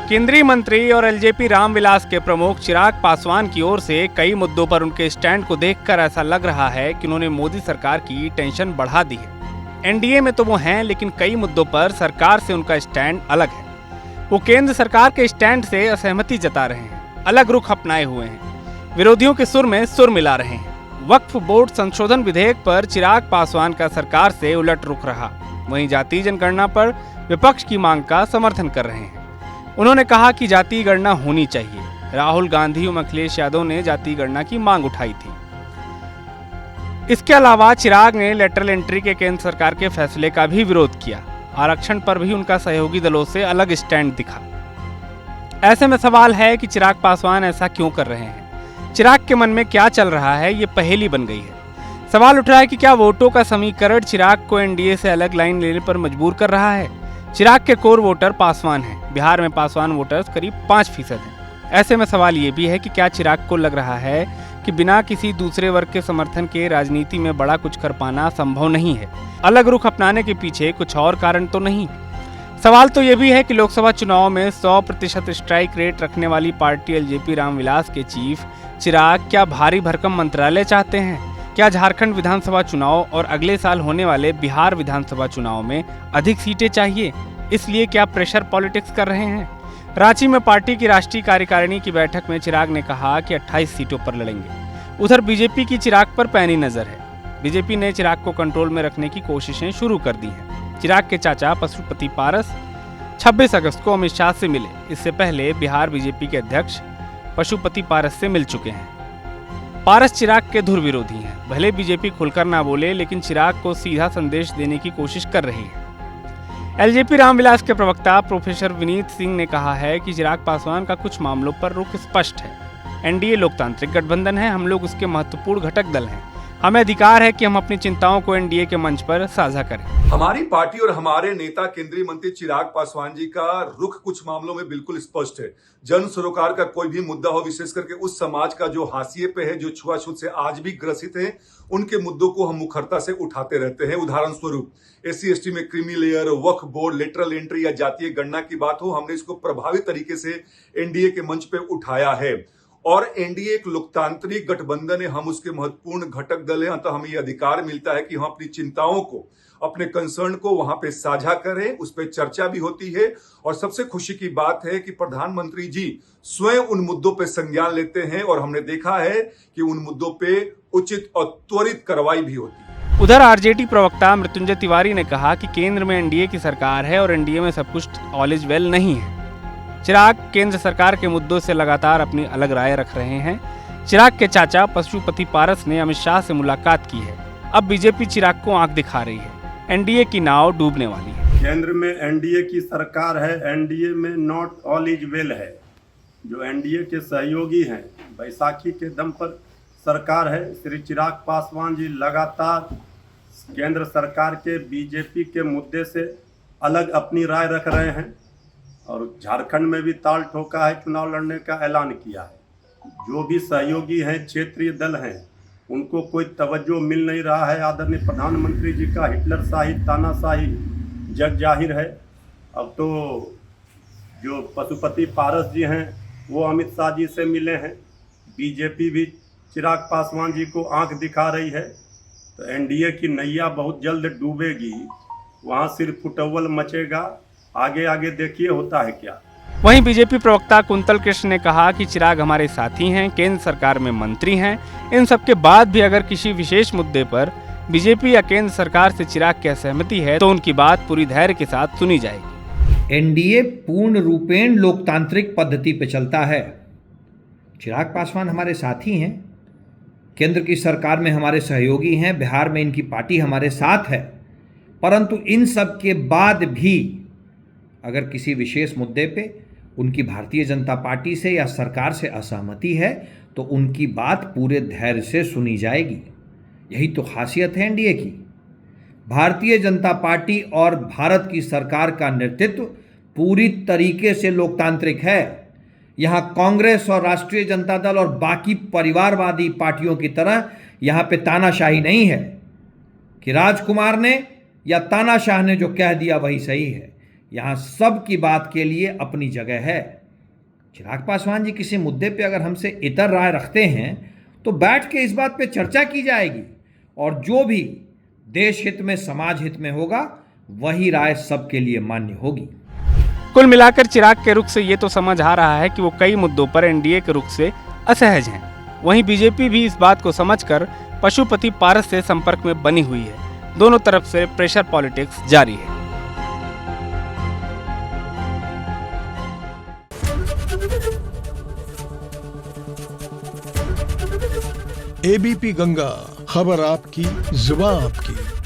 केंद्रीय मंत्री और एलजेपी रामविलास के प्रमुख चिराग पासवान की ओर से कई मुद्दों पर उनके स्टैंड को देखकर ऐसा लग रहा है कि उन्होंने मोदी सरकार की टेंशन बढ़ा दी है। एनडीए में तो वो हैं, लेकिन कई मुद्दों पर सरकार से उनका स्टैंड अलग है। वो केंद्र सरकार के स्टैंड से असहमति जता रहे हैं, अलग रुख अपनाए हुए हैं, विरोधियों के सुर में सुर मिला रहे हैं। वक्फ बोर्ड संशोधन विधेयक पर चिराग पासवान का सरकार से उलट रुख रहा। वहीं जातीय जनगणना पर विपक्ष की मांग का समर्थन कर रहे हैं। उन्होंने कहा कि जातीय गणना होनी चाहिए। राहुल गांधी और अखिलेश यादव ने जातीय गणना की मांग उठाई थी। इसके अलावा चिराग ने लेटरल एंट्री के केंद्र सरकार के फैसले का भी विरोध किया। आरक्षण पर भी उनका सहयोगी दलों से अलग स्टैंड दिखा। ऐसे में सवाल है कि चिराग पासवान ऐसा क्यों कर रहे हैं? चिराग के मन में क्या चल रहा है, ये पहेली बन गई है। सवाल उठ रहा है कि क्या वोटों का समीकरण चिराग को एनडीए से अलग लाइन लेने पर मजबूर कर रहा है? चिराग के कोर वोटर पासवान हैं। बिहार में पासवान वोटर्स करीब 5% हैं। ऐसे में सवाल ये भी है कि क्या चिराग को लग रहा है कि बिना किसी दूसरे वर्ग के समर्थन के राजनीति में बड़ा कुछ कर पाना संभव नहीं है? अलग रुख अपनाने के पीछे कुछ और कारण तो नहीं? सवाल तो ये भी है कि लोकसभा चुनाव में 100% स्ट्राइक रेट रखने वाली पार्टी एलजेपी रामविलास के चीफ चिराग क्या भारी भरकम मंत्रालय चाहते हैं? क्या झारखंड विधानसभा चुनाव और अगले साल होने वाले बिहार विधानसभा चुनाव में अधिक सीटें चाहिए, इसलिए क्या प्रेशर पॉलिटिक्स कर रहे हैं? रांची में पार्टी की राष्ट्रीय कार्यकारिणी की बैठक में चिराग ने कहा कि 28 सीटों पर लड़ेंगे। उधर बीजेपी की चिराग पर पैनी नजर है। बीजेपी ने चिराग को कंट्रोल में रखने की कोशिशें शुरू कर दी हैं। चिराग के चाचा पशुपति पारस 26 अगस्त को अमित शाह से मिले। इससे पहले बिहार बीजेपी के अध्यक्ष पशुपति पारस से मिल चुके हैं। पारस चिराग के धुर विरोधी हैं। भले बीजेपी खुलकर ना बोले, लेकिन चिराग को सीधा संदेश देने की कोशिश कर रही है। एलजेपी रामविलास के प्रवक्ता प्रोफेसर विनीत सिंह ने कहा है कि चिराग पासवान का कुछ मामलों पर रुख स्पष्ट है। एनडीए लोकतांत्रिक गठबंधन है, हम लोग उसके महत्वपूर्ण घटक दल हैं। हमें अधिकार है कि हम अपनी चिंताओं को एनडीए के मंच पर साझा करें। हमारी पार्टी और हमारे नेता केंद्रीय मंत्री चिराग पासवान जी का रुख कुछ मामलों में बिल्कुल स्पष्ट है। जन सरोकार का कोई भी मुद्दा हो, विशेष करके उस समाज का जो हाशिए पे है, जो छुआछूत से आज भी ग्रसित है, उनके मुद्दों को हम मुखरता से उठाते रहते हैं। उदाहरण स्वरूप SC ST में क्रीमी लेयर, वक्फ बोर्ड, लेटरल एंट्री या जातीय गणना की बात हो, हमने इसको प्रभावी तरीके से एनडीए के मंच पे उठाया है। और एनडीए एक लोकतांत्रिक गठबंधन है, हम उसके महत्वपूर्ण घटक दल हैं, अतः हमें यह अधिकार मिलता है कि हम अपनी चिंताओं को, अपने कंसर्न को वहां पे साझा करें, उस पर चर्चा भी होती है। और सबसे खुशी की बात है कि प्रधानमंत्री जी स्वयं उन मुद्दों पे संज्ञान लेते हैं और हमने देखा है कि उन मुद्दों पे उचित और त्वरित कार्रवाई भी होती है। उधर आरजेडी प्रवक्ता मृत्युंजय तिवारी ने कहा कि केंद्र में एनडीए की सरकार है और एनडीए में सब कुछ ऑल इज वेल नहीं है। चिराग केंद्र सरकार के मुद्दों से लगातार अपनी अलग राय रख रहे हैं। चिराग के चाचा पशुपति पारस ने अमित शाह से मुलाकात की है। अब बीजेपी चिराग को आंख दिखा रही है। एनडीए की नाव डूबने वाली है। केंद्र में एनडीए की सरकार है, एनडीए में नॉट ऑल इज वेल है। जो एनडीए के सहयोगी हैं, बैसाखी के दम पर सरकार है। श्री चिराग पासवान जी लगातार केंद्र सरकार के बीजेपी के मुद्दे से अलग अपनी राय रख रहे हैं और झारखंड में भी ताल ठोका है, चुनाव लड़ने का ऐलान किया है। जो भी सहयोगी हैं, क्षेत्रीय दल हैं, उनको कोई तवज्जो मिल नहीं रहा है। आदरणीय प्रधानमंत्री जी का हिटलर शाही, तानाशाही जग जाहिर है। अब तो जो पशुपति पारस जी हैं, वो अमित शाह जी से मिले हैं। बीजेपी भी चिराग पासवान जी को आंख दिखा रही है। तो एनडीए की नैया बहुत जल्द डूबेगी, वहाँ सिर्फ फुटअव्वल मचेगा। आगे आगे देखिए होता है क्या। वहीं बीजेपी प्रवक्ता कुंतल कृष्ण ने कहा कि चिराग हमारे साथी हैं, केंद्र सरकार में मंत्री हैं। इन सब के बाद भी अगर किसी विशेष मुद्दे पर बीजेपी या केंद्र सरकार से चिराग की असहमति है तो उनकी बात पूरी धैर्य के साथ सुनी जाएगी। एनडीए पूर्ण रूपेण लोकतांत्रिक पद्धति पे चलता है। चिराग पासवान हमारे साथी हैं, केंद्र की सरकार में हमारे सहयोगी हैं, बिहार में इनकी पार्टी हमारे साथ है। परंतु इन सब के बाद भी अगर किसी विशेष मुद्दे पे उनकी भारतीय जनता पार्टी से या सरकार से असहमति है तो उनकी बात पूरे धैर्य से सुनी जाएगी। यही तो खासियत है एनडीए की। भारतीय जनता पार्टी और भारत की सरकार का नेतृत्व पूरी तरीके से लोकतांत्रिक है। यहाँ कांग्रेस और राष्ट्रीय जनता दल और बाकी परिवारवादी पार्टियों की तरह यहाँ पे तानाशाही नहीं है कि राजकुमार ने या तानाशाह ने जो कह दिया वही सही है। यहाँ सब की बात के लिए अपनी जगह है। चिराग पासवान जी किसी मुद्दे पे अगर हमसे इतर राय रखते हैं तो बैठ के इस बात पे चर्चा की जाएगी और जो भी देश हित में, समाज हित में होगा वही राय सबके लिए मान्य होगी। कुल मिलाकर चिराग के रुख से ये तो समझ आ रहा है कि वो कई मुद्दों पर एनडीए के रुख से असहज हैं। वहीं बीजेपी भी इस बात को समझकर पशुपति पारस से संपर्क में बनी हुई है। दोनों तरफ से प्रेशर पॉलिटिक्स जारी है। एबीपी गंगा, खबर आपकी, जुबान आपकी।